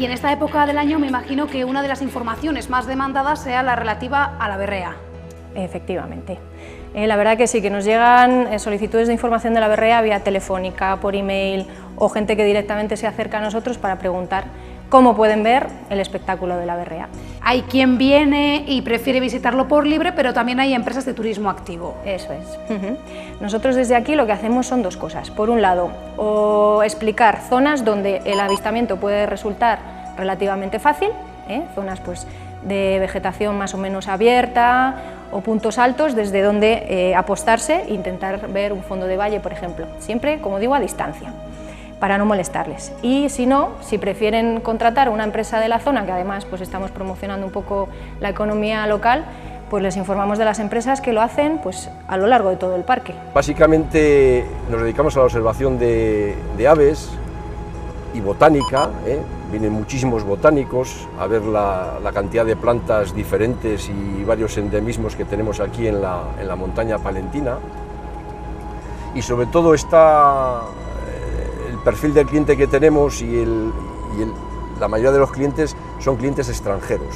Y en esta época del año me imagino que una de las informaciones más demandadas sea la relativa a la berrea. Efectivamente. La verdad que sí, que nos llegan solicitudes de información de la berrea vía telefónica, por email o gente que directamente se acerca a nosotros para preguntar cómo pueden ver el espectáculo de la berrea. Hay quien viene y prefiere visitarlo por libre, pero también hay empresas de turismo activo. Eso es. Nosotros desde aquí lo que hacemos son dos cosas. Por un lado, explicar zonas donde el avistamiento puede resultar relativamente fácil, zonas pues, de vegetación más o menos abierta o puntos altos desde donde apostarse e intentar ver un fondo de valle, por ejemplo, siempre, como digo, a distancia, para no molestarles. Y si no, si prefieren contratar una empresa de la zona, que además pues, estamos promocionando un poco la economía local, pues les informamos de las empresas que lo hacen pues, a lo largo de todo el parque. Básicamente nos dedicamos a la observación de aves y botánica, vienen muchísimos botánicos a ver la cantidad de plantas diferentes y varios endemismos que tenemos aquí en la montaña palentina, y sobre todo está el perfil del cliente que tenemos y la mayoría de los clientes son clientes extranjeros,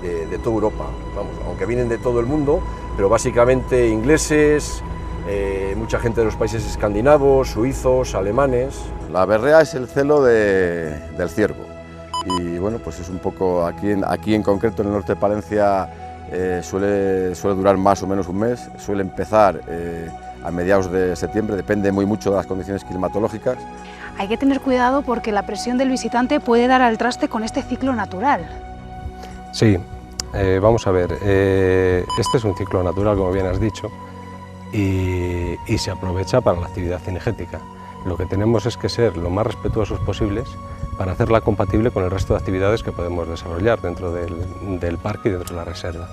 de toda Europa, vamos, aunque vienen de todo el mundo, pero básicamente ingleses, mucha gente de los países escandinavos, suizos, alemanes. La berrea es el celo del ciervo y bueno, pues es un poco, aquí en concreto en el norte de Palencia suele durar más o menos un mes, suele empezar a mediados de septiembre, depende muy mucho de las condiciones climatológicas. Hay que tener cuidado porque la presión del visitante puede dar al traste con este ciclo natural. Sí, vamos a ver, este es un ciclo natural, como bien has dicho, y se aprovecha para la actividad cinegética. Lo que tenemos es que ser lo más respetuosos posibles para hacerla compatible con el resto de actividades que podemos desarrollar dentro del parque y dentro de la reserva.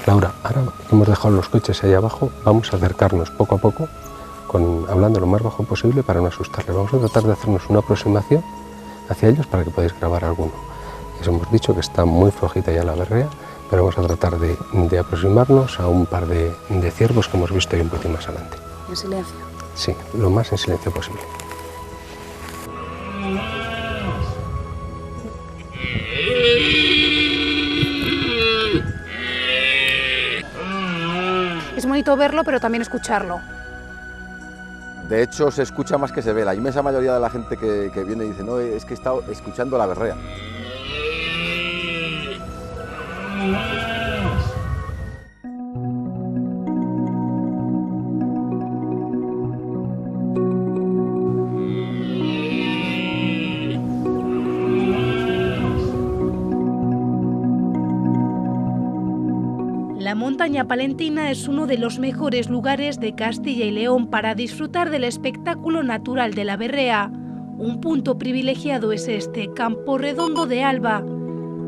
Laura, ahora que hemos dejado los coches ahí abajo, vamos a acercarnos poco a poco, hablando lo más bajo posible para no asustarles. Vamos a tratar de hacernos una aproximación hacia ellos para que podáis grabar alguno. Les hemos dicho que está muy flojita ya la berrea, pero vamos a tratar de aproximarnos a un par de ciervos que hemos visto ahí un poquito más adelante. En silencio. Sí, lo más en silencio posible. Es bonito verlo, pero también escucharlo. De hecho, se escucha más que se ve. La inmensa mayoría de la gente que viene dice, no, es que he estado escuchando la berrea. La montaña palentina es uno de los mejores lugares de Castilla y León para disfrutar del espectáculo natural de la berrea. Un punto privilegiado es este Campo Redondo de Alba.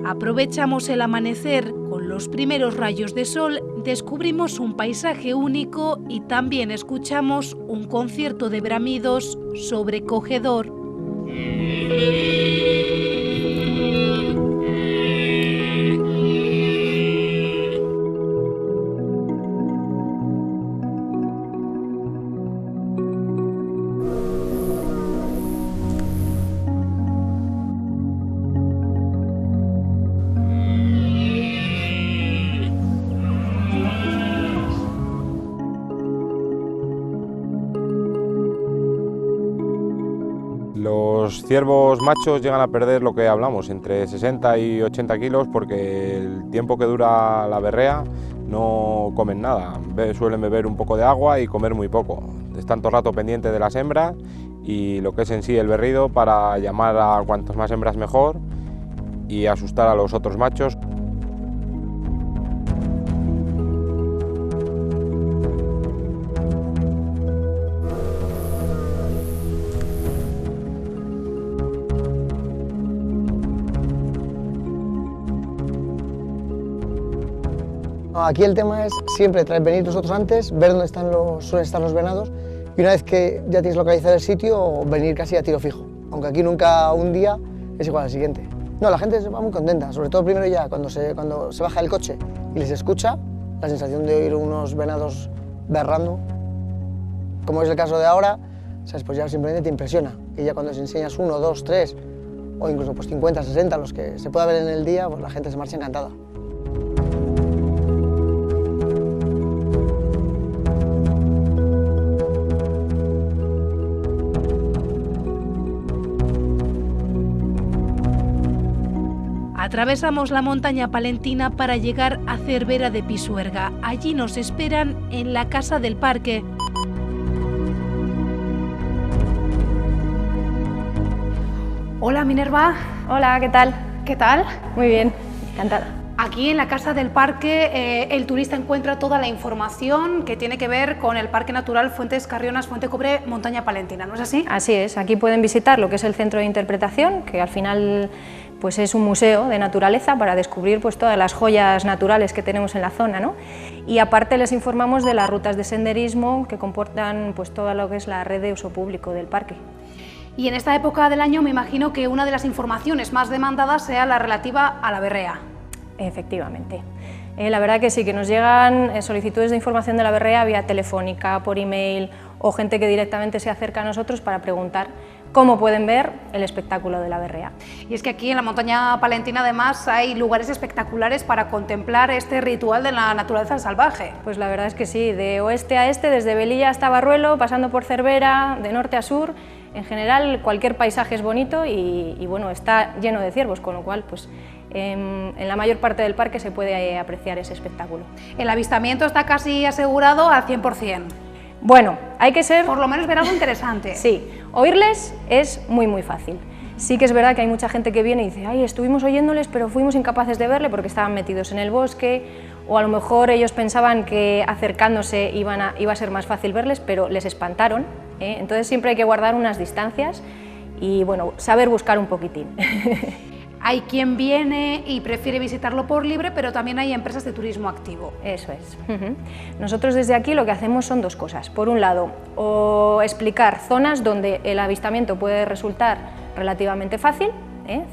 Aprovechamos el amanecer, con los primeros rayos de sol descubrimos un paisaje único y también escuchamos un concierto de bramidos sobrecogedor. Los ciervos machos llegan a perder lo que hablamos, entre 60 y 80 kilos, porque el tiempo que dura la berrea no comen nada, suelen beber un poco de agua y comer muy poco. Están todo el rato pendientes de las hembras y lo que es en sí el berrido para llamar a cuantas más hembras mejor y asustar a los otros machos. Aquí el tema es siempre venir nosotros antes, ver dónde suelen estar los venados y una vez que ya tienes localizado el sitio, venir casi a tiro fijo. Aunque aquí nunca un día es igual al siguiente. No, la gente va muy contenta, sobre todo primero ya cuando se baja del coche y les escucha, la sensación de oír unos venados berrando, como es el caso de ahora, ¿sabes? Pues ya simplemente te impresiona. Y ya cuando les enseñas 1, 2, 3 o incluso pues 50, 60, los que se pueda ver en el día, pues la gente se marcha encantada. Atravesamos la montaña palentina para llegar a Cervera de Pisuerga. Allí nos esperan en la Casa del Parque. Hola Minerva. Hola, ¿qué tal? ¿Qué tal? Muy bien, encantada. Aquí en la Casa del Parque el turista encuentra toda la información que tiene que ver con el Parque Natural Fuentes Carrionas, Fuente Cobre, Montaña Palentina, ¿no es así? Así es, aquí pueden visitar lo que es el centro de interpretación, que al final pues es un museo de naturaleza para descubrir pues todas las joyas naturales que tenemos en la zona, ¿no? Y aparte les informamos de las rutas de senderismo que comportan pues todo lo que es la red de uso público del parque. Y en esta época del año me imagino que una de las informaciones más demandadas sea la relativa a la berrea. Efectivamente. La verdad que sí, que nos llegan solicitudes de información de la berrea vía telefónica, por email o gente que directamente se acerca a nosotros para preguntar cómo pueden ver el espectáculo de la berrea. Y es que aquí en la montaña palentina además hay lugares espectaculares para contemplar este ritual de la naturaleza salvaje. Pues la verdad es que sí, de oeste a este, desde Velilla hasta Barruelo, pasando por Cervera, de norte a sur, en general cualquier paisaje es bonito y bueno, está lleno de ciervos, con lo cual pues en la mayor parte del parque se puede apreciar ese espectáculo. El avistamiento está casi asegurado al 100%. Bueno, hay que ser... Por lo menos ver algo interesante. Sí, oírles es muy fácil. Sí que es verdad que hay mucha gente que viene y dice, ay, estuvimos oyéndoles pero fuimos incapaces de verle porque estaban metidos en el bosque, o a lo mejor ellos pensaban que acercándose iba a ser más fácil verles, pero les espantaron, ¿eh? Entonces siempre hay que guardar unas distancias y bueno, saber buscar un poquitín. Hay quien viene y prefiere visitarlo por libre, pero también hay empresas de turismo activo. Eso es. Nosotros desde aquí lo que hacemos son dos cosas. Por un lado, o explicar zonas donde el avistamiento puede resultar relativamente fácil,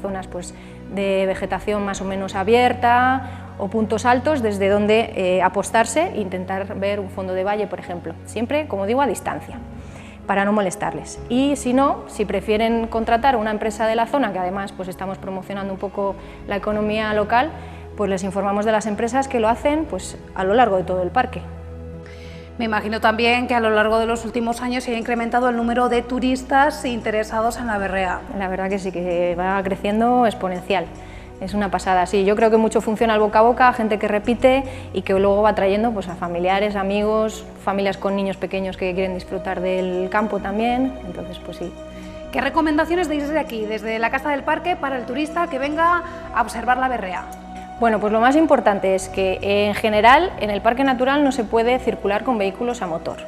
zonas pues, de vegetación más o menos abierta o puntos altos desde donde apostarse e intentar ver un fondo de valle, por ejemplo. Siempre, como digo, a distancia, para no molestarles. Y si no, si prefieren contratar una empresa de la zona, que además pues estamos promocionando un poco la economía local, pues les informamos de las empresas que lo hacen pues, a lo largo de todo el parque. Me imagino también que a lo largo de los últimos años se ha incrementado el número de turistas interesados en la berrea. La verdad que sí, que va creciendo exponencial. Es una pasada, sí, yo creo que mucho funciona el boca a boca, gente que repite y que luego va trayendo pues, a familiares, amigos, familias con niños pequeños que quieren disfrutar del campo también, entonces pues sí. ¿Qué recomendaciones deis desde aquí, desde la Casa del Parque, para el turista que venga a observar la berrea? Bueno, pues lo más importante es que en general en el Parque Natural no se puede circular con vehículos a motor,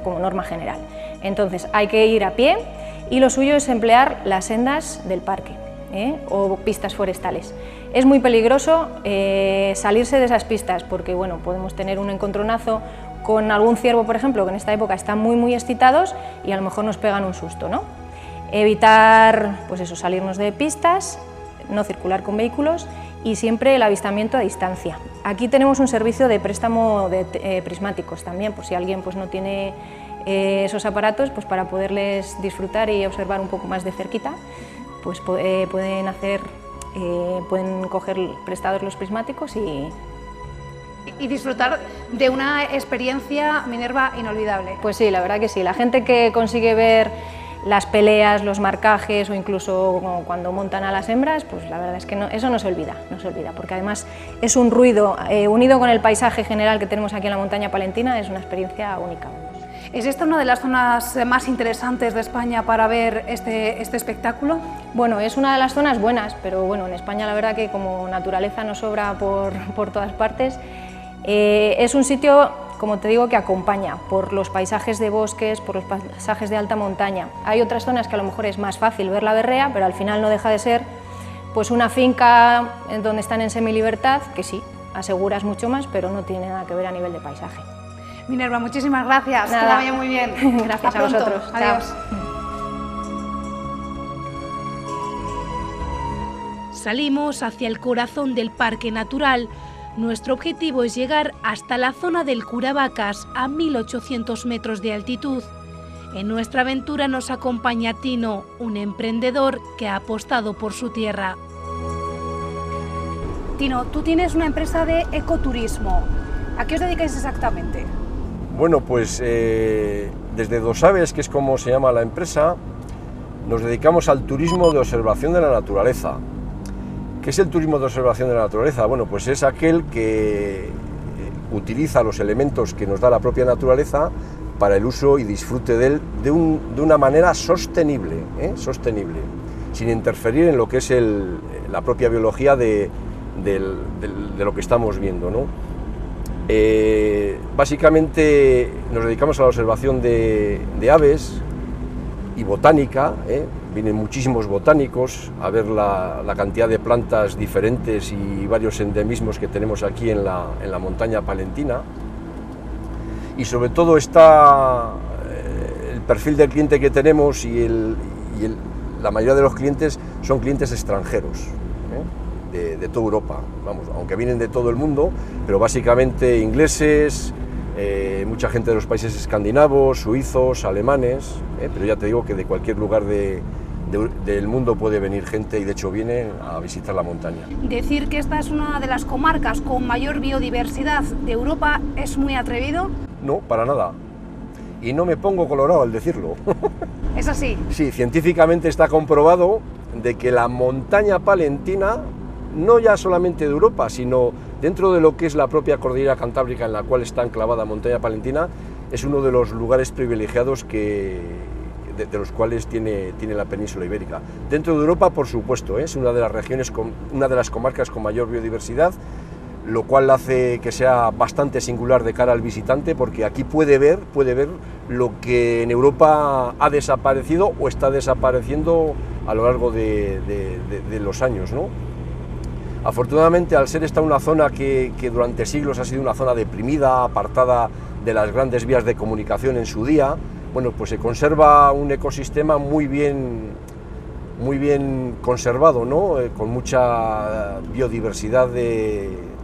como norma general. Entonces hay que ir a pie y lo suyo es emplear las sendas del parque. O pistas forestales. Es muy peligroso salirse de esas pistas porque bueno, podemos tener un encontronazo con algún ciervo, por ejemplo, que en esta época están muy excitados y a lo mejor nos pegan un susto, ¿no? Evitar pues eso, salirnos de pistas, no circular con vehículos y siempre el avistamiento a distancia. Aquí tenemos un servicio de préstamo de prismáticos también, por si alguien pues, no tiene esos aparatos, pues para poderles disfrutar y observar un poco más de cerquita, pues pueden coger prestados los prismáticos y disfrutar de una experiencia, Minerva, inolvidable. Pues sí, la verdad que sí. La gente que consigue ver las peleas, los marcajes o incluso cuando montan a las hembras, pues la verdad es que eso no se olvida, porque además es un ruido unido con el paisaje general que tenemos aquí en la montaña palentina, es una experiencia única. ¿Es esta una de las zonas más interesantes de España para ver este espectáculo? Bueno, es una de las zonas buenas, pero bueno, en España la verdad que como naturaleza nos sobra por todas partes. Es un sitio, como te digo, que acompaña por los paisajes de bosques, por los paisajes de alta montaña. Hay otras zonas que a lo mejor es más fácil ver la berrea, pero al final no deja de ser pues una finca en donde están en semilibertad, que sí, aseguras mucho más, pero no tiene nada que ver a nivel de paisaje. Minerva, muchísimas gracias. Nada. Que vaya muy bien. Gracias a vosotros. Adiós. Salimos hacia el corazón del Parque Natural. Nuestro objetivo es llegar hasta la zona del Curavacas, a 1800 metros de altitud. En nuestra aventura nos acompaña Tino, un emprendedor que ha apostado por su tierra. Tino, tú tienes una empresa de ecoturismo. ¿A qué os dedicáis exactamente? Bueno, pues desde Dosaves, que es como se llama la empresa, nos dedicamos al turismo de observación de la naturaleza. ¿Qué es el turismo de observación de la naturaleza? Bueno, pues es aquel que utiliza los elementos que nos da la propia naturaleza para el uso y disfrute de él de una manera sostenible, sin interferir en lo que es la propia biología de lo que estamos viendo, ¿no? Básicamente nos dedicamos a la observación de aves y botánica, vienen muchísimos botánicos a ver la cantidad de plantas diferentes y varios endemismos que tenemos aquí en la montaña palentina, y sobre todo está el perfil del cliente que tenemos la mayoría de los clientes son clientes extranjeros, de toda Europa, vamos, aunque vienen de todo el mundo, pero básicamente ingleses, mucha gente de los países escandinavos, suizos, alemanes, pero ya te digo que de cualquier lugar del mundo puede venir gente, y de hecho viene a visitar la montaña. Decir que esta es una de las comarcas con mayor biodiversidad de Europa es muy atrevido. No, para nada, y no me pongo colorado al decirlo. ¿Es así? Sí, científicamente está comprobado de que la montaña palentina, no ya solamente de Europa, sino dentro de lo que es la propia cordillera cantábrica en la cual está enclavada montaña palentina, es uno de los lugares privilegiados de los cuales tiene la península ibérica. Dentro de Europa, por supuesto, es una de las regiones, una de las comarcas con mayor biodiversidad, lo cual hace que sea bastante singular de cara al visitante, porque aquí puede ver lo que en Europa ha desaparecido o está desapareciendo a lo largo de los años, ¿no? Afortunadamente, al ser esta una zona que durante siglos ha sido una zona deprimida, apartada de las grandes vías de comunicación en su día, bueno, pues se conserva un ecosistema muy bien conservado, ¿no? Con mucha biodiversidad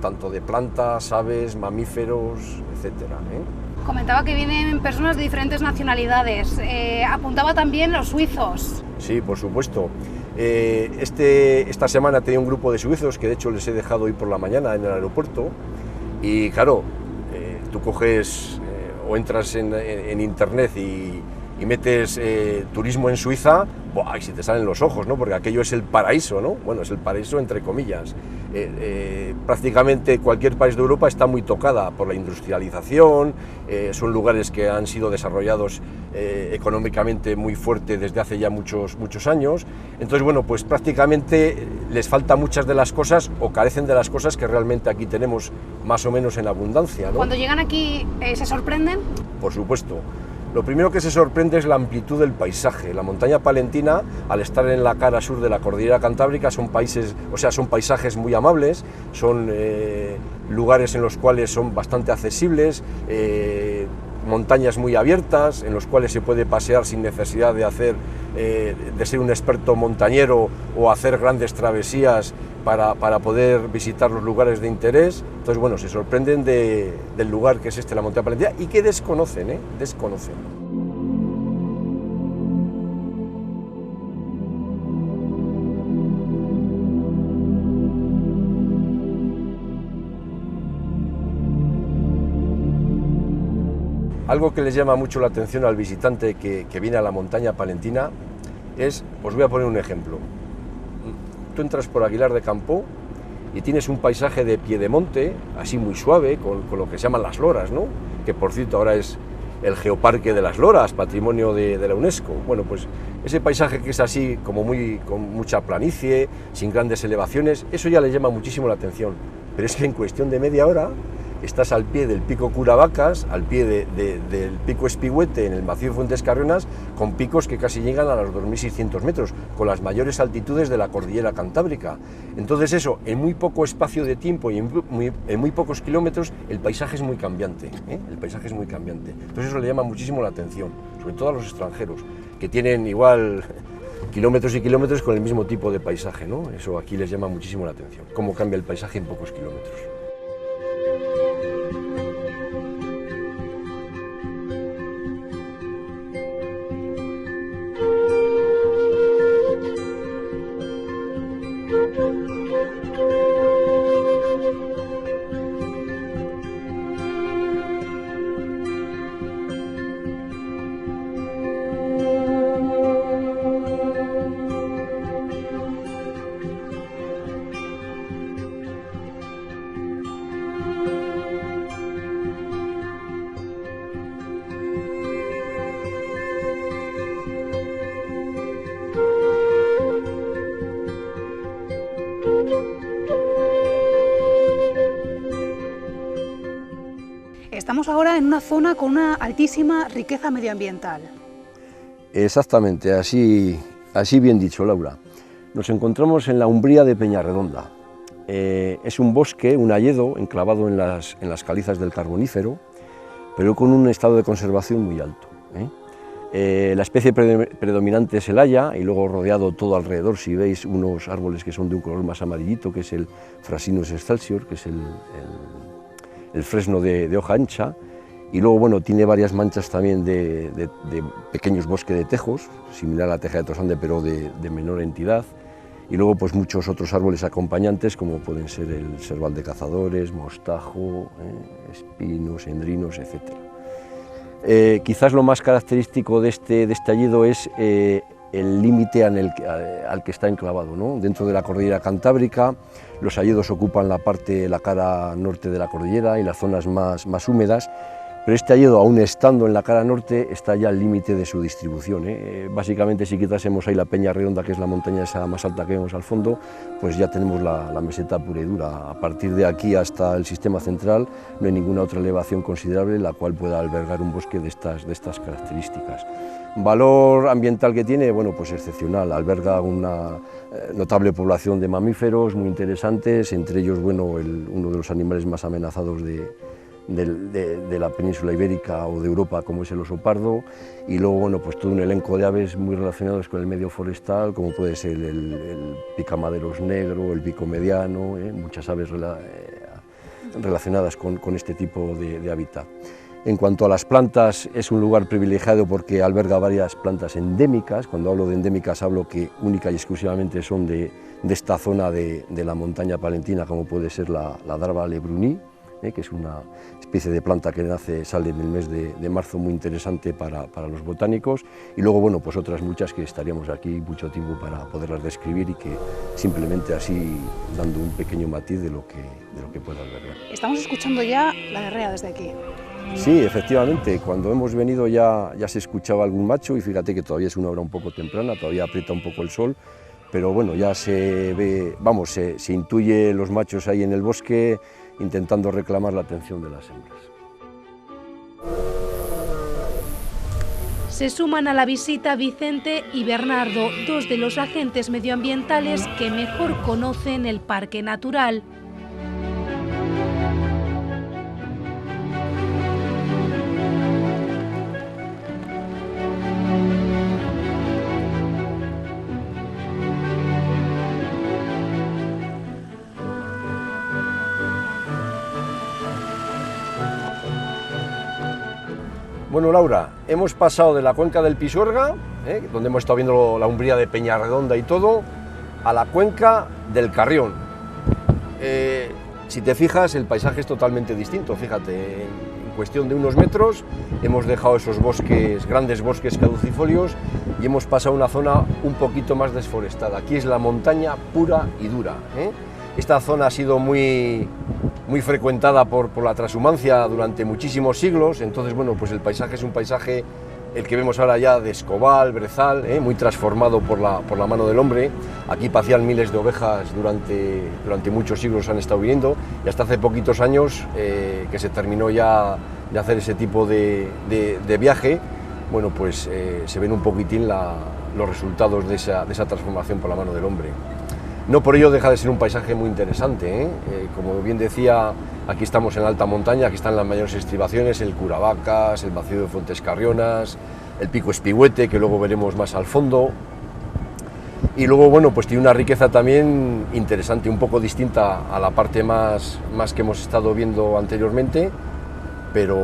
tanto de plantas, aves, mamíferos, etcétera, Comentaba que vienen personas de diferentes nacionalidades. Apuntaba también los suizos. Sí, por supuesto. Esta semana tenía un grupo de suizos que de hecho les he dejado ir por la mañana en el aeropuerto, y claro, tú coges o entras en internet y metes turismo en Suiza, ¡buah! Y se te salen los ojos, ¿no? Porque aquello es el paraíso, ¿no? Bueno, es el paraíso entre comillas. Prácticamente cualquier país de Europa está muy tocada por la industrialización, son lugares que han sido desarrollados económicamente muy fuerte desde hace ya muchos años. Entonces, bueno, pues prácticamente les falta muchas de las cosas o carecen de las cosas que realmente aquí tenemos más o menos en abundancia, ¿no? Cuando llegan aquí, ¿se sorprenden? Por supuesto. Lo primero que se sorprende es la amplitud del paisaje. La montaña palentina, al estar en la cara sur de la cordillera cantábrica, son paisajes muy amables, son lugares en los cuales son bastante accesibles, montañas muy abiertas, en los cuales se puede pasear sin necesidad de ser un experto montañero o hacer grandes travesías para poder visitar los lugares de interés. Entonces, bueno, se sorprenden del lugar que es la montaña palentina y que desconocen. Algo que les llama mucho la atención al visitante que viene a la montaña palentina es, os voy a poner un ejemplo. Tú entras por Aguilar de Campoo y tienes un paisaje de piedemonte, así muy suave, con lo que se llaman las loras, ¿no? Que por cierto ahora es el Geoparque de las Loras, patrimonio de la UNESCO. Bueno, pues ese paisaje que es así, con mucha planicie, sin grandes elevaciones, eso ya le llama muchísimo la atención. Pero es que en cuestión de media hora estás al pie del pico Curavacas, al pie del pico Espigüete, en el macizo de Fuentes Carrionas, con picos que casi llegan a los 2.600 metros, con las mayores altitudes de la cordillera cantábrica. Entonces eso, en muy poco espacio de tiempo y en muy pocos kilómetros, el paisaje es muy cambiante, el paisaje es muy cambiante. Entonces eso le llama muchísimo la atención, sobre todo a los extranjeros, que tienen igual kilómetros y kilómetros con el mismo tipo de paisaje, ¿no? Eso aquí les llama muchísimo la atención, cómo cambia el paisaje en pocos kilómetros. Estamos ahora en una zona con una altísima riqueza medioambiental. Exactamente, así bien dicho, Laura. Nos encontramos en la umbría de Peñarredonda. Es un bosque, un hayedo, enclavado en las calizas del Carbonífero, pero con un estado de conservación muy alto. La especie predominante es el haya, y luego rodeado todo alrededor, si veis, unos árboles que son de un color más amarillito, que es el Frasinus excelsior, que es el fresno de hoja ancha, y luego, bueno, tiene varias manchas también de pequeños bosques de tejos, similar a la teja de Tosande, pero de menor entidad, y luego pues muchos otros árboles acompañantes, como pueden ser el serval de cazadores, mostajo, espinos, endrinos, etc. Quizás lo más característico de este hayedo es el límite al que está enclavado, ¿no? Dentro de la cordillera cantábrica, los hayedos ocupan la cara norte de la cordillera y las zonas más húmedas, pero este hayedo, aún estando en la cara norte, está ya al límite de su distribución. Básicamente, si quitásemos ahí la Peñarredonda, que es la montaña esa más alta que vemos al fondo, pues ya tenemos la meseta pura y dura. A partir de aquí hasta el sistema central no hay ninguna otra elevación considerable la cual pueda albergar un bosque de estas características. Valor ambiental que tiene, bueno, pues excepcional. Alberga una notable población de mamíferos muy interesantes, entre ellos, bueno, uno de los animales más amenazados de la península ibérica o de Europa, como es el oso pardo, y luego, bueno, pues todo un elenco de aves muy relacionados con el medio forestal, como puede ser el picamaderos negro, el pico mediano, muchas aves relacionadas con este tipo de hábitat. En cuanto a las plantas, es un lugar privilegiado porque alberga varias plantas endémicas. Cuando hablo de endémicas hablo que única y exclusivamente son de esta zona de la montaña palentina, como puede ser la Darba lebruni, que es una especie de planta que sale en el mes de marzo, muy interesante para los botánicos, y luego, bueno, pues otras muchas que estaríamos aquí mucho tiempo para poderlas describir, y que simplemente así dando un pequeño matiz de lo que puede albergar. Estamos escuchando ya la berrea desde aquí. Sí, efectivamente, cuando hemos venido ya se escuchaba algún macho, y fíjate que todavía es una hora un poco temprana, todavía aprieta un poco el sol, pero bueno, ya se ve, vamos, se intuye los machos ahí en el bosque intentando reclamar la atención de las hembras. Se suman a la visita Vicente y Bernardo, dos de los agentes medioambientales que mejor conocen el parque natural. Bueno, Laura, hemos pasado de la cuenca del Pisuerga, donde hemos estado viendo la umbría de Peñarredonda y todo, a la cuenca del Carrión. Si te fijas, el paisaje es totalmente distinto. Fíjate, en cuestión de unos metros hemos dejado esos bosques, grandes bosques caducifolios, y hemos pasado a una zona un poquito más desforestada. Aquí es la montaña pura y dura. Esta zona ha sido muy frecuentada por la transhumancia durante muchísimos siglos, entonces, bueno, pues el paisaje es un paisaje, el que vemos ahora ya, de escobal, brezal, muy transformado por la mano del hombre. Aquí pacían miles de ovejas durante muchos siglos, han estado viviendo, y hasta hace poquitos años que se terminó ya de hacer ese tipo de viaje, bueno, pues se ven un poquitín los resultados de esa transformación por la mano del hombre. No por ello deja de ser un paisaje muy interesante, como bien decía, aquí estamos en la alta montaña, aquí están las mayores estribaciones, el Curavacas, el macizo de Fuentes Carrionas, el Pico Espigüete, que luego veremos más al fondo, y luego, bueno, pues tiene una riqueza también interesante, un poco distinta a la parte más que hemos estado viendo anteriormente, pero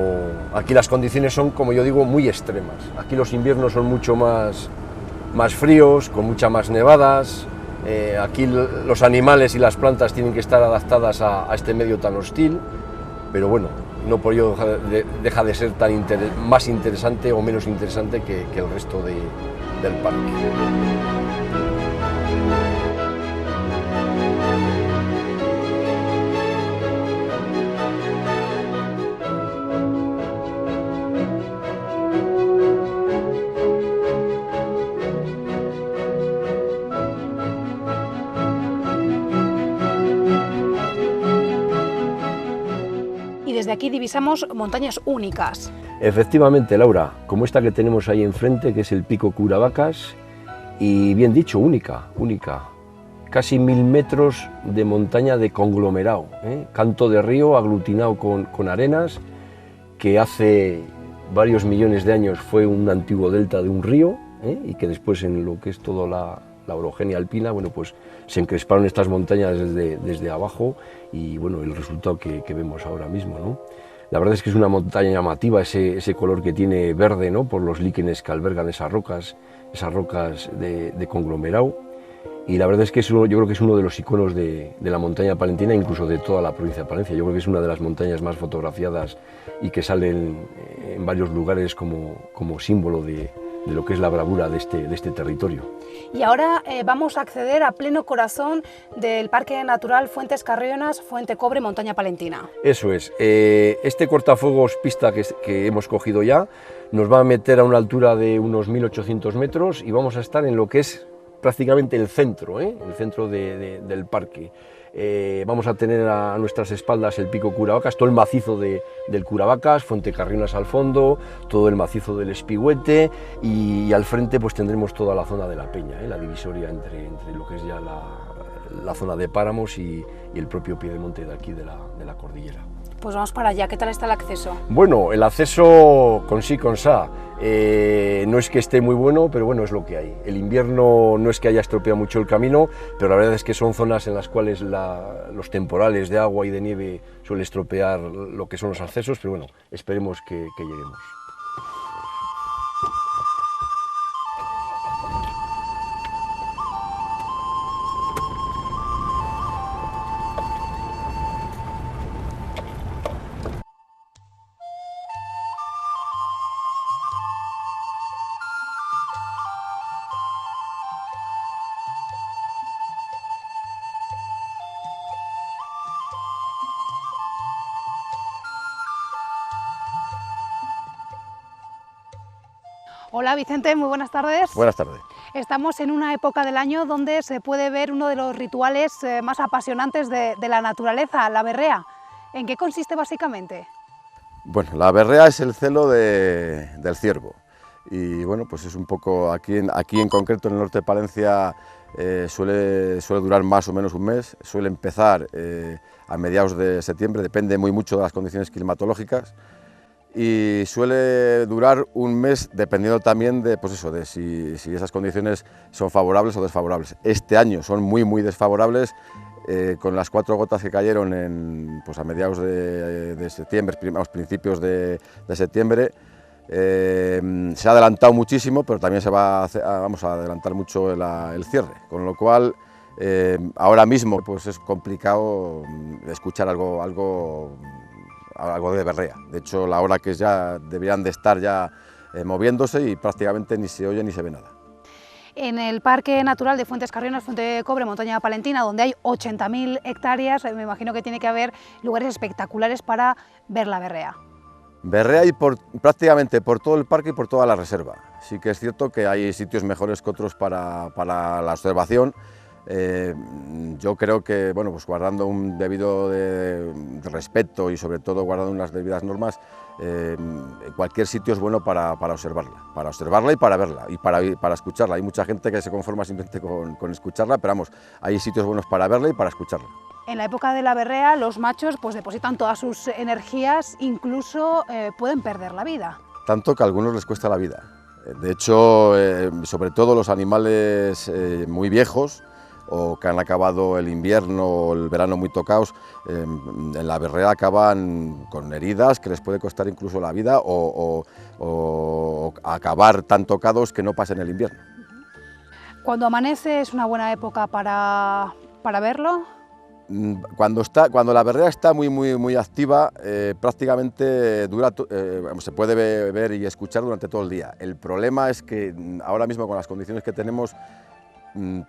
aquí las condiciones son, como yo digo, muy extremas. Aquí los inviernos son mucho más fríos, con muchas más nevadas. Aquí los animales y las plantas tienen que estar adaptadas a este medio tan hostil, pero bueno, no por ello deja de ser más interesante o menos interesante que el resto del parque. aquí divisamos montañas únicas. Efectivamente, Laura, como esta que tenemos ahí enfrente, que es el Pico Curavacas, y bien dicho, única. Casi 1000 metros de montaña de conglomerado, canto de río aglutinado con arenas, que hace varios millones de años fue un antiguo delta de un río, y que después en lo que es toda la orogenia alpina, bueno, pues se encresparon estas montañas desde abajo y bueno, el resultado que vemos ahora mismo, ¿no? La verdad es que es una montaña llamativa, ese color que tiene verde, ¿no?, por los líquenes que albergan esas rocas de conglomerado. Y la verdad es que yo creo que es uno de los iconos de la montaña palentina, incluso de toda la provincia de Palencia. Yo creo que es una de las montañas más fotografiadas y que salen en varios lugares como símbolo de lo que es la bravura de este territorio. Y ahora vamos a acceder a pleno corazón del Parque Natural Fuentes Carrionas, Fuente Cobre, Montaña Palentina. Eso es. Este cortafuegos pista que hemos cogido ya nos va a meter a una altura de unos 1800 metros y vamos a estar en lo que es prácticamente el centro del parque. Vamos a tener a nuestras espaldas el Pico Curavacas, todo el macizo del Curavacas, Fuente Carrionas al fondo, todo el macizo del Espigüete y al frente pues tendremos toda la zona de la Peña, la divisoria entre lo que es ya la zona de páramos y el propio piedemonte de aquí de la cordillera. Pues vamos para allá. ¿Qué tal está el acceso? Bueno, el acceso con sí, con sa. No es que esté muy bueno, pero bueno, es lo que hay. El invierno no es que haya estropeado mucho el camino, pero la verdad es que son zonas en las cuales los temporales de agua y de nieve suelen estropear lo que son los accesos, pero bueno, esperemos que lleguemos. Hola Vicente, muy buenas tardes. Buenas tardes. Estamos en una época del año donde se puede ver uno de los rituales más apasionantes de la naturaleza, la berrea. ¿En qué consiste básicamente? Bueno, la berrea es el celo del ciervo y bueno, pues es un poco, aquí en concreto en el norte de Palencia suele durar más o menos un mes, suele empezar a mediados de septiembre, depende muy mucho de las condiciones climatológicas, y suele durar un mes dependiendo también de, pues eso, de si esas condiciones son favorables o desfavorables. Este año son muy desfavorables, con las 4 gotas que cayeron a mediados de septiembre, principios de septiembre. Se ha adelantado muchísimo, pero también vamos a adelantar mucho el cierre, con lo cual ahora mismo pues es complicado escuchar algo de berrea. De hecho, la hora que es ya deberían de estar ya moviéndose y prácticamente ni se oye ni se ve nada. En el Parque Natural de Fuentes Carrionas, Fuente Cobre, Montaña Palentina, donde hay 80.000 hectáreas, me imagino que tiene que haber lugares espectaculares para ver la berrea. Berrea hay prácticamente por todo el parque y por toda la reserva. Sí que es cierto que hay sitios mejores que otros para la observación. Yo creo que, bueno, pues guardando un debido de respeto y sobre todo guardando unas debidas normas, cualquier sitio es bueno para observarla y para verla y para escucharla. Hay mucha gente que se conforma simplemente con escucharla, pero vamos, hay sitios buenos para verla y para escucharla. En la época de la berrea los machos pues depositan todas sus energías, incluso pueden perder la vida. Tanto que a algunos les cuesta la vida. De hecho, sobre todo los animales muy viejos, o que han acabado el invierno o el verano muy tocados, en la berrea acaban con heridas que les puede costar incluso la vida o acabar tan tocados que no pasen el invierno. ¿Cuando amanece es una buena época para verlo? Cuando la berrea está muy activa, prácticamente se puede ver y escuchar durante todo el día. El problema es que ahora mismo con las condiciones que tenemos,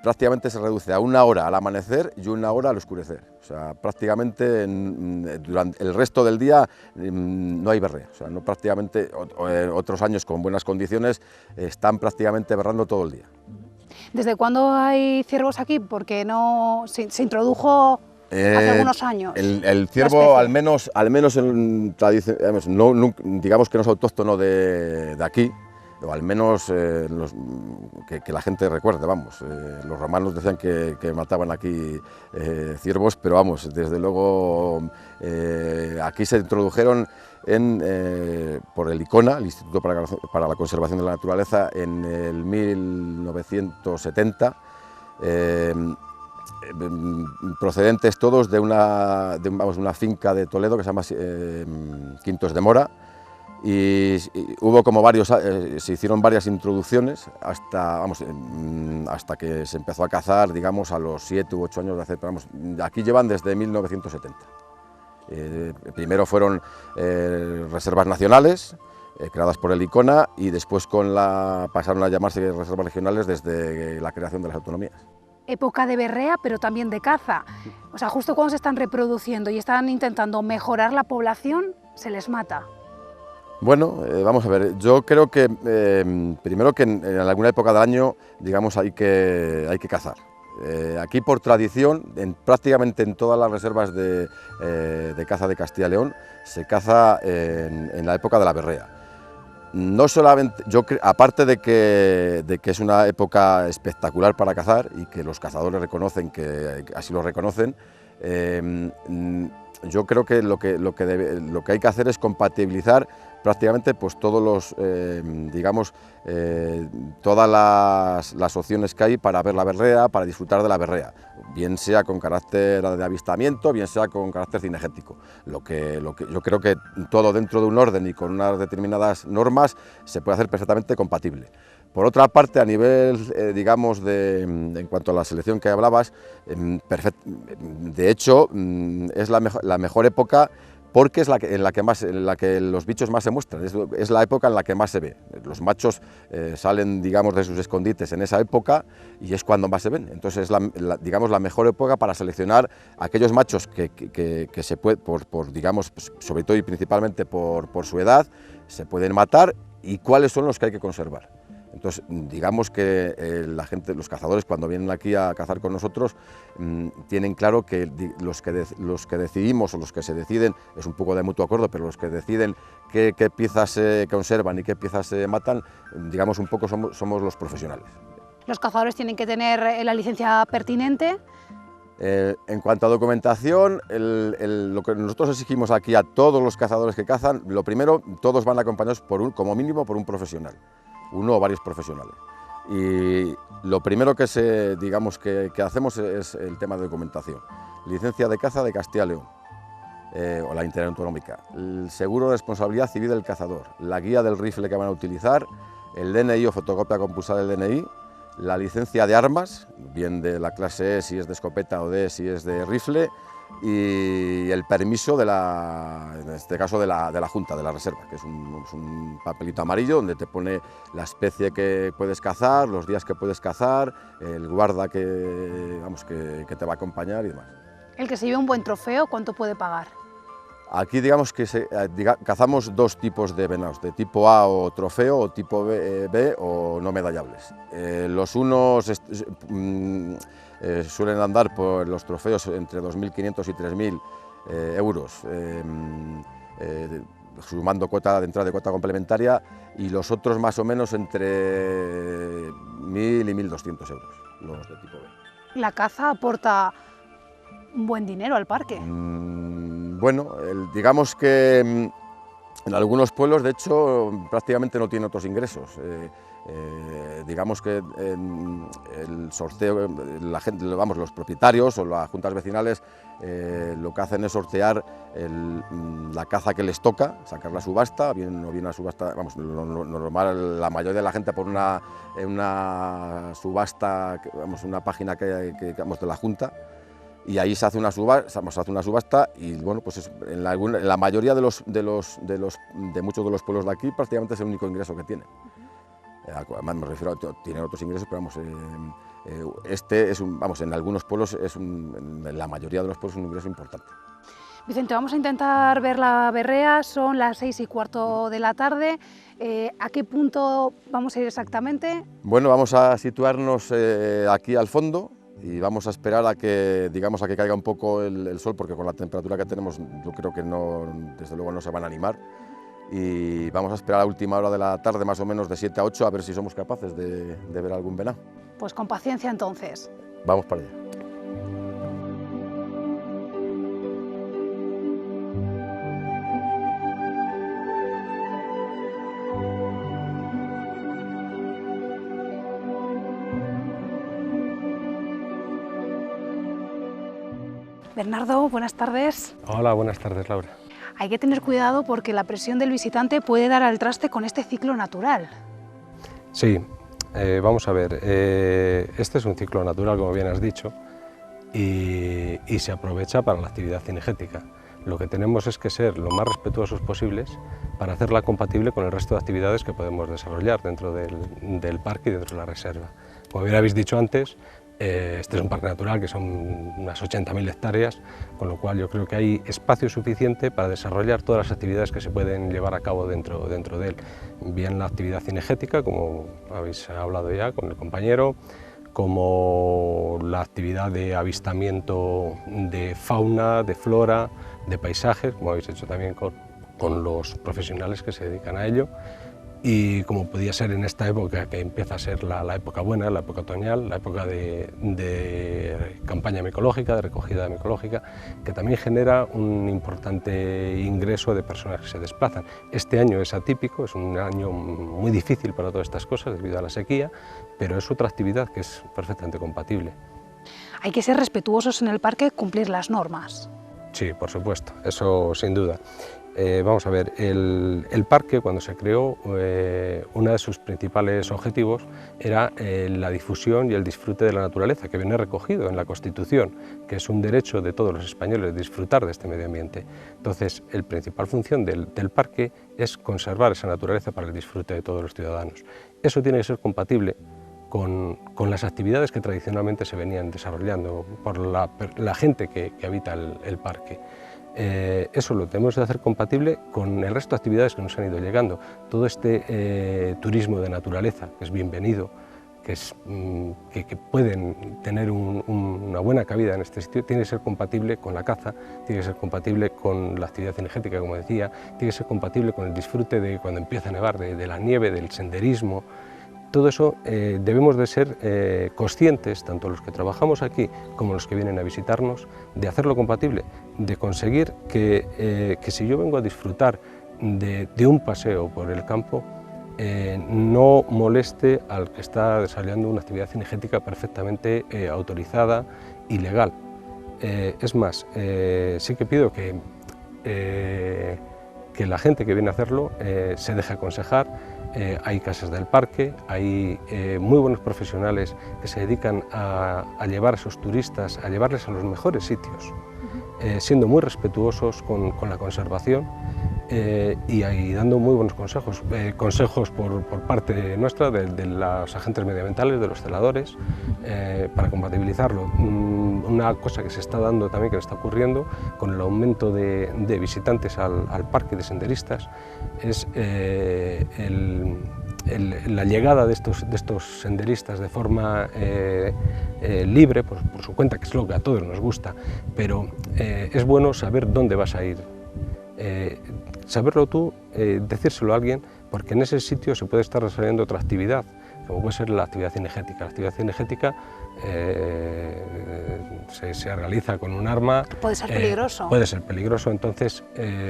prácticamente se reduce a 1 hora al amanecer y 1 hora al oscurecer. O sea, prácticamente durante el resto del día no hay berrea. O sea, no prácticamente, otros años con buenas condiciones están prácticamente berrando todo el día. ¿Desde cuándo hay ciervos aquí? Porque no se introdujo hace algunos años. El ciervo, al menos en tradición, digamos que no es autóctono de aquí, o al menos que la gente recuerde, vamos. Los romanos decían que mataban aquí ciervos, pero vamos, desde luego aquí se introdujeron por el ICONA, el Instituto para la Conservación de la Naturaleza, en el 1970, procedentes todos de una finca de Toledo que se llama Quintos de Mora, y hubo como se hicieron varias introducciones hasta que se empezó a cazar, digamos, a los 7 u 8 años de hacer, pero vamos, aquí llevan desde 1970. Primero fueron reservas nacionales, creadas por el ICONA, y después pasaron a llamarse reservas regionales desde la creación de las autonomías. Época de berrea, pero también de caza. O sea, justo cuando se están reproduciendo y están intentando mejorar la población, se les mata. Bueno, vamos a ver, yo creo que primero que en alguna época del año, digamos, hay que cazar. Aquí por tradición, prácticamente en todas las reservas de caza de Castilla y León, se caza en la época de la berrea. No solamente, aparte de que es una época espectacular para cazar y que los cazadores reconocen que así lo reconocen, yo creo que lo que hay que hacer es compatibilizar prácticamente pues todos los, todas las opciones que hay para ver la berrea, para disfrutar de la berrea, bien sea con carácter de avistamiento, bien sea con carácter cinegético. Lo que yo creo que todo dentro de un orden y con unas determinadas normas se puede hacer perfectamente compatible. Por otra parte, a nivel, en cuanto a la selección que hablabas, de hecho, es la mejor época, porque es en la que los bichos más se muestran, es la época en la que más se ve. Los machos salen, digamos, de sus escondites en esa época y es cuando más se ven. Entonces es la mejor época para seleccionar aquellos machos que se puede, digamos, sobre todo y principalmente por su edad, se pueden matar, y cuáles son los que hay que conservar. Entonces, digamos que los cazadores, cuando vienen aquí a cazar con nosotros, tienen claro que los que decidimos, o los que se deciden, es un poco de mutuo acuerdo, pero los que deciden qué piezas se conservan y qué piezas se matan, digamos, un poco somos los profesionales. Los cazadores tienen que tener la licencia pertinente. En cuanto a documentación, lo que nosotros exigimos aquí a todos los cazadores que cazan, lo primero, todos van acompañados como mínimo por un profesional, uno o varios profesionales. Y lo primero que hacemos es el tema de documentación. Licencia de caza de Castilla y León, o la interautonómica, el seguro de responsabilidad civil del cazador, la guía del rifle que van a utilizar, el DNI o fotocopia compulsada del DNI, la licencia de armas, bien de la clase E si es de escopeta o D si es de rifle, y el permiso en este caso de la Junta, de la Reserva, que es un papelito amarillo donde te pone la especie que puedes cazar, los días que puedes cazar, el guarda que te va a acompañar y demás. El que se lleve un buen trofeo, ¿cuánto puede pagar? Aquí digamos que cazamos dos tipos de venados, de tipo A o trofeo, o tipo B o no medallables. Los unos suelen andar por los trofeos entre 2.500 y 3.000 euros, sumando cuota de entrada y cuota complementaria, y los otros más o menos entre 1.000 y 1.200 euros, los de tipo B. ¿La caza aporta un buen dinero al parque? Bueno, digamos que en algunos pueblos, de hecho, prácticamente no tiene otros ingresos. Digamos que el sorteo, los propietarios o las juntas vecinales lo que hacen es sortear la caza que les toca, sacar la subasta, bien o bien una subasta, lo normal, la mayoría de la gente por una subasta, una página de la junta, y ahí se hace una subasta, y bueno, pues en la mayoría de muchos de los pueblos de aquí prácticamente es el único ingreso que tienen. Además me refiero a tienen otros ingresos, pero en algunos pueblos en la mayoría de los pueblos es un ingreso importante. Vicente, vamos a intentar ver la berrea, son las 6:15 de la tarde. ¿A qué punto vamos a ir exactamente? Bueno, vamos a situarnos aquí al fondo, y vamos a esperar a que, digamos, a que caiga un poco el sol, porque con la temperatura que tenemos yo creo que no, desde luego no se van a animar, y vamos a esperar a última hora de la tarde, más o menos de 7 a 8, a ver si somos capaces de ver algún venado. Pues con paciencia entonces. Vamos para allá. Bernardo, buenas tardes. Hola, buenas tardes, Laura. Hay que tener cuidado porque la presión del visitante puede dar al traste con este ciclo natural. Sí, vamos a ver, este es un ciclo natural, como bien has dicho, y se aprovecha para la actividad cinegética. Lo que tenemos es que ser lo más respetuosos posibles para hacerla compatible con el resto de actividades que podemos desarrollar dentro del parque y dentro de la reserva. Como bien habéis dicho antes, este es un parque natural que son unas 80.000 hectáreas, con lo cual yo creo que hay espacio suficiente para desarrollar todas las actividades que se pueden llevar a cabo dentro de él. Bien la actividad cinegética, como habéis hablado ya con el compañero, como la actividad de avistamiento de fauna, de flora, de paisajes, como habéis hecho también con los profesionales que se dedican a ello, y como podía ser en esta época que empieza a ser la época buena, la época otoñal, la época de campaña micológica, de recogida micológica, que también genera un importante ingreso de personas que se desplazan. Este año es atípico, es un año muy difícil para todas estas cosas debido a la sequía, pero es otra actividad que es perfectamente compatible. Hay que ser respetuosos en el parque, cumplir las normas. Sí, por supuesto, eso sin duda. Vamos a ver, el parque cuando se creó, uno de sus principales objetivos era la difusión y el disfrute de la naturaleza, que viene recogido en la Constitución, que es un derecho de todos los españoles disfrutar de este medio ambiente. Entonces, la principal función del parque es conservar esa naturaleza para el disfrute de todos los ciudadanos. Eso tiene que ser compatible con las actividades que tradicionalmente se venían desarrollando por la gente que habita el parque. Eso lo tenemos que hacer compatible con el resto de actividades que nos han ido llegando. Todo este turismo de naturaleza, que es bienvenido, que pueden tener una buena cabida en este sitio, tiene que ser compatible con la caza, tiene que ser compatible con la actividad cinegética, como decía, tiene que ser compatible con el disfrute de cuando empieza a nevar, de la nieve, del senderismo. Todo eso debemos de ser conscientes, tanto los que trabajamos aquí como los que vienen a visitarnos, de hacerlo compatible, de conseguir que si yo vengo a disfrutar de un paseo por el campo, no moleste al que está desarrollando una actividad cinegética perfectamente autorizada y legal. Es más, sí que pido que la gente que viene a hacerlo se deje aconsejar. Hay casas del parque, hay muy buenos profesionales que se dedican a llevar a esos turistas, a llevarles a los mejores sitios, siendo muy respetuosos con la conservación y dando muy buenos consejos, por parte nuestra, de los agentes medioambientales, de los celadores, para compatibilizarlo. Una cosa que se está dando también, que está ocurriendo con el aumento de visitantes al parque de senderistas, es la llegada de estos senderistas de forma libre, por su cuenta, que es lo que a todos nos gusta, pero es bueno saber dónde vas a ir. Saberlo tú, decírselo a alguien, porque en ese sitio se puede estar desarrollando otra actividad, como puede ser la actividad cinegética. La actividad cinegética se realiza con un arma. Puede ser peligroso. Puede ser peligroso, entonces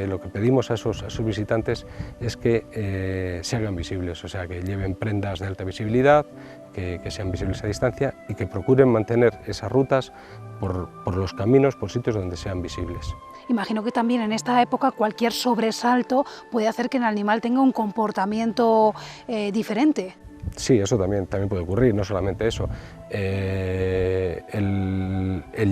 lo que pedimos a esos visitantes es que se hagan visibles, o sea, que lleven prendas de alta visibilidad, que sean visibles a distancia y que procuren mantener esas rutas por los caminos, por sitios donde sean visibles. Imagino que también en esta época cualquier sobresalto puede hacer que el animal tenga un comportamiento diferente. Sí, eso también puede ocurrir, no solamente eso. El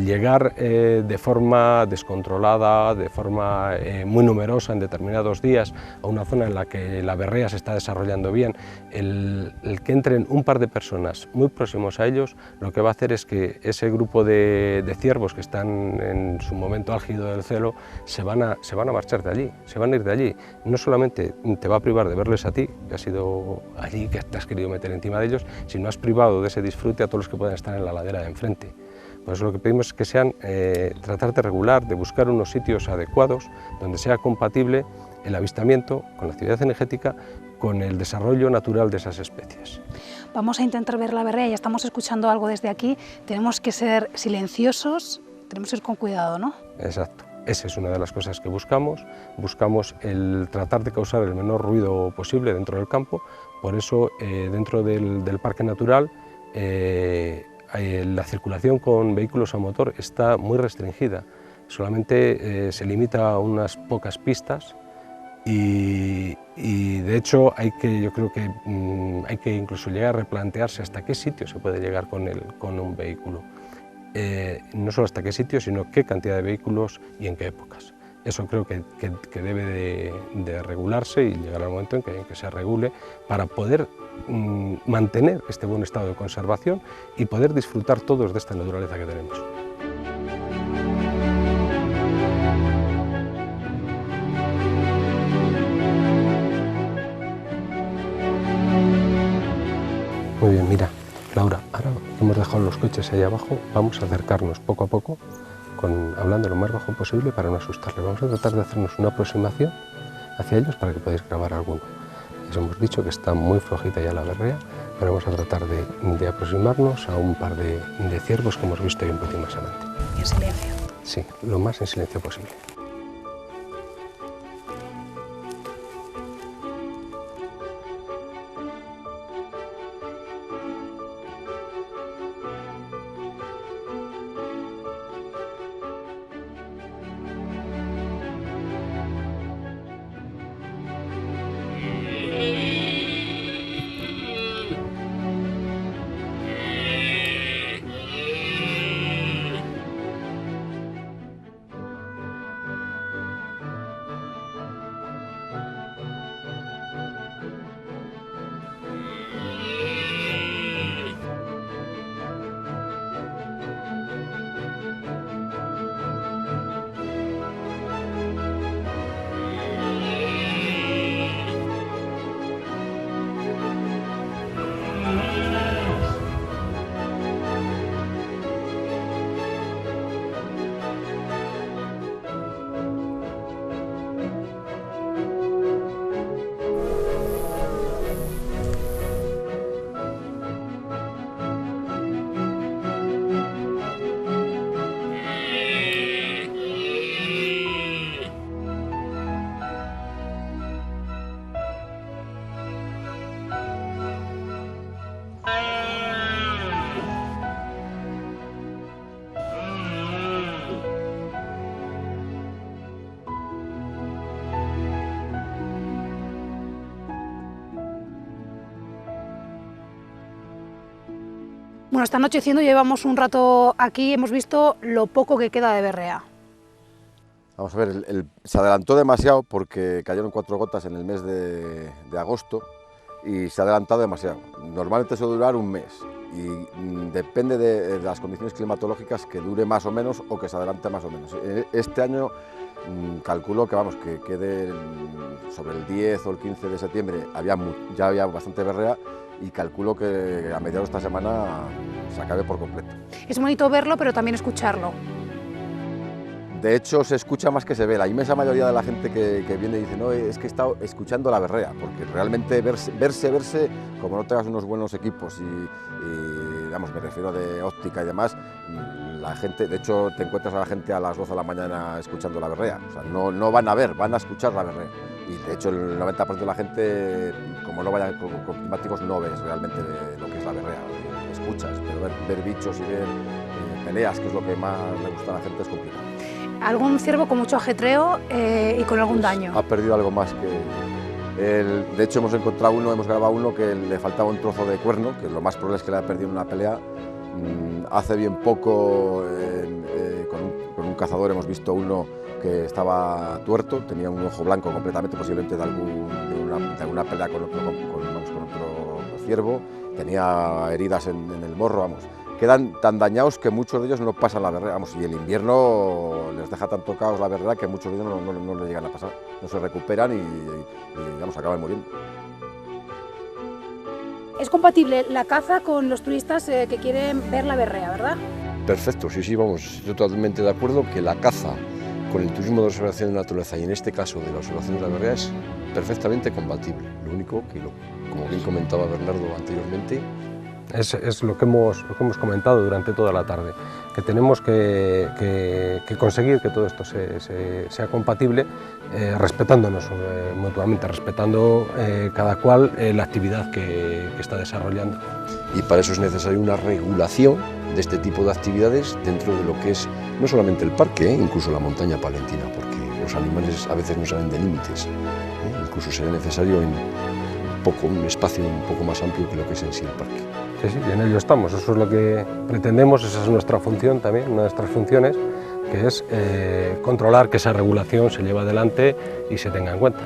llegar de forma descontrolada, de forma muy numerosa en determinados días a una zona en la que la berrea se está desarrollando bien, el que entren un par de personas muy próximos a ellos, lo que va a hacer es que ese grupo de ciervos que están en su momento álgido del celo se van a marchar de allí, se van a ir de allí. No solamente te va a privar de verles a ti, que has ido allí, que te has querido meter encima de ellos, sino has privado de ese disfrute a todos los que puedan estar en la ladera de enfrente. Por eso lo que pedimos es que sean, tratar de regular, de buscar unos sitios adecuados donde sea compatible el avistamiento con la actividad cinegética, con el desarrollo natural de esas especies. Vamos a intentar ver la berrea, ya estamos escuchando algo desde aquí, tenemos que ser silenciosos, tenemos que ir con cuidado, ¿no? Exacto. Esa es una de las cosas que buscamos el tratar de causar el menor ruido posible dentro del campo, por eso dentro del parque natural la circulación con vehículos a motor está muy restringida, solamente se limita a unas pocas pistas y de hecho yo creo que hay que incluso llegar a replantearse hasta qué sitio se puede llegar con un vehículo. No solo hasta qué sitio, sino qué cantidad de vehículos y en qué épocas. Eso creo que debe de regularse y llegar al momento en que se regule para poder mantener este buen estado de conservación y poder disfrutar todos de esta naturaleza que tenemos. Muy bien, mira, Laura, ahora que hemos dejado los coches ahí abajo, vamos a acercarnos poco a poco, hablando lo más bajo posible para no asustarles. Vamos a tratar de hacernos una aproximación hacia ellos para que podáis grabar alguno. Les hemos dicho que está muy flojita ya la berrea, pero vamos a tratar de aproximarnos a un par de ciervos que hemos visto ahí un poquito más adelante. En silencio. Sí, lo más en silencio posible. Bueno, está anocheciendo, llevamos un rato aquí, hemos visto lo poco que queda de berrea. Vamos a ver, se adelantó demasiado porque cayeron 4 gotas en el mes de agosto y se ha adelantado demasiado. Normalmente suele durar un mes y depende de las condiciones climatológicas que dure más o menos o que se adelante más o menos. Este año calculo que, vamos, que quede sobre el 10 o el 15 de septiembre ya había bastante berrea y calculo que a mediados de esta semana se acabe por completo. Es bonito verlo, pero también escucharlo. De hecho, se escucha más que se ve. La inmensa mayoría de la gente que viene dice, no, es que he estado escuchando la berrea, porque realmente verse, como no tengas unos buenos equipos y vamos, me refiero de óptica y demás, la gente, de hecho, te encuentras a la gente a las 12 de la mañana escuchando la berrea. O sea, no van a ver, van a escuchar la berrea. Y de hecho, el 90% de la gente, como no vayan con climáticos, no ves realmente lo que es la berrea. Escuchas, pero ver bichos y ver peleas, que es lo que más le gusta a la gente, es complicado. Algún ciervo con mucho ajetreo y con algún daño. Ha perdido algo más que... de hecho, hemos grabado uno que le faltaba un trozo de cuerno, que lo más probable es que le haya perdido en una pelea. Hace bien poco, con un cazador, hemos visto uno que estaba tuerto, tenía un ojo blanco completamente, posiblemente de alguna pelea con otro ciervo, tenía heridas en el morro, vamos. Quedan tan dañados que muchos de ellos no pasan la berrea, vamos, y el invierno les deja tan tocados la berrea que muchos de ellos no le llegan a pasar, no se recuperan y vamos, acaban muriendo. Es compatible la caza con los turistas que quieren ver la berrea, ¿verdad? Perfecto, sí, vamos, estoy totalmente de acuerdo que la caza con el turismo de observación de la naturaleza y en este caso de la observación de la berrea es perfectamente compatible. Lo único que, como bien comentaba Bernardo anteriormente, es lo que hemos comentado durante toda la tarde, que tenemos que conseguir que todo esto sea compatible, respetándonos mutuamente, respetando cada cual la actividad que está desarrollando. Y para eso es necesaria una regulación de este tipo de actividades dentro de lo que es no solamente el parque, incluso la montaña palentina, porque los animales a veces no saben de límites, incluso será necesario un espacio un poco más amplio que lo que es en sí el parque. Sí, y en ello estamos, eso es lo que pretendemos, esa es nuestra función también, una de nuestras funciones, que es controlar que esa regulación se lleve adelante y se tenga en cuenta.